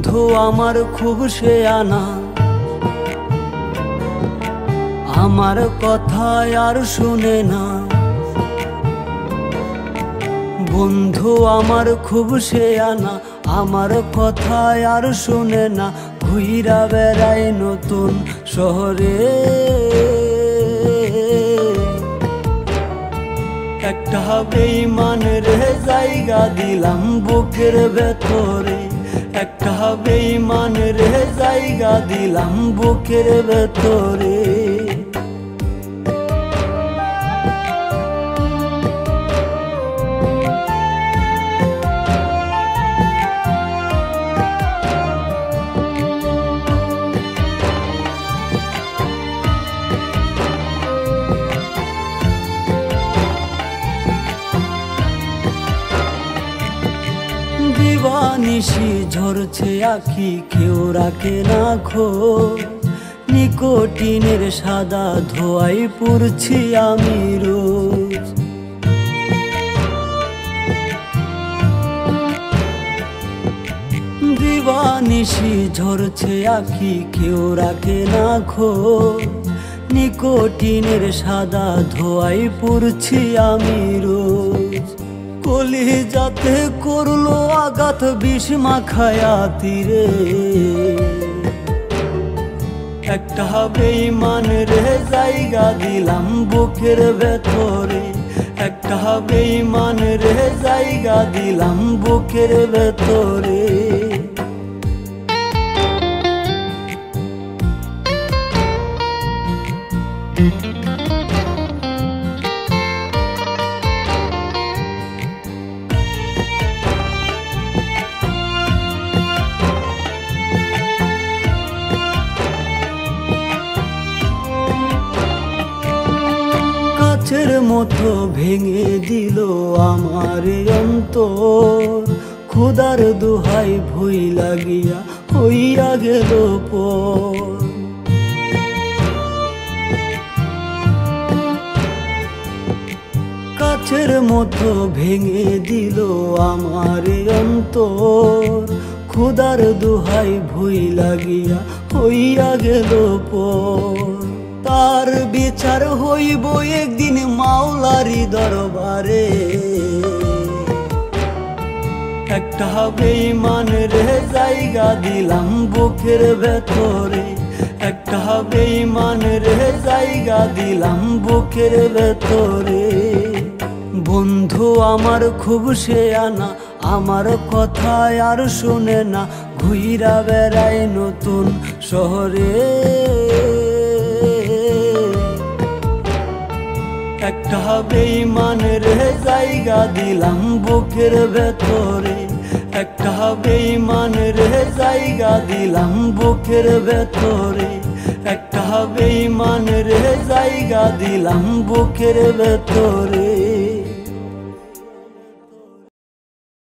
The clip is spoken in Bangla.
বন্ধু আমার খুব শেয়ানা, আমার কথা আর শুনে না। বন্ধু আমার খুব শেয়ানা, আমার কথা আর শুনে না। ঘুইরা বেড়াই নতুন শহরে, একটা বেঈমানের জায়গা দিলাম বুকের ভেতরে, একটা বেঈমানের জায়গা দিলাম বুকের ভেতরে। দিবানিশি ঝরছে আখি, কেউ রাখে না খোঁজ। নিকোটিনের সাদা ধোঁয়ায় পুড়ছি আমি রোজ। দিবানিশি ঝরছে আখি, কেউ রাখে না খোঁজ। নিকোটিনের সাদা ধোঁয়ায় পুড়ছি আমি রোজ। কলিজাতে করলো আঘাত বিষ মাখায়া তীরে, একটা বেঈমানের জায়গা দিলাম বুকের ভেতরে, একটা বেঈমানের জায়গা দিলাম বুকের ভেতরে। কাচের মতো ভেঙে দিল আমার অন্তর, খোদার দোহাই ভই লাগিয়া হইয়া গেল পর। কাচের মতো ভেঙে দিল আমার অন্তর, খোদার দোহাই ভই লাগিয়া হইয়া গেল পর। তার বিচার হইব একদিন মাওলারি দরবারে, একটা বেঈমানের জায়গা দিলাম বুকের ভেতরে, একটা বেঈমানের জায়গা দিলাম বুকের ভেতরে। বন্ধু আমার খুব শেয়ানা, আমার কথা আর শুনে না। ঘুইরা বেড়াই নতুন শহরে, একটা বেঈমানের জায়গা দিলাম বুকের ভেতরে, একটা বেঈমানের জায়গা দিলাম বুকের ভেতরে, একটা বেঈমানের জায়গা দিলাম বুকের ভেতরে।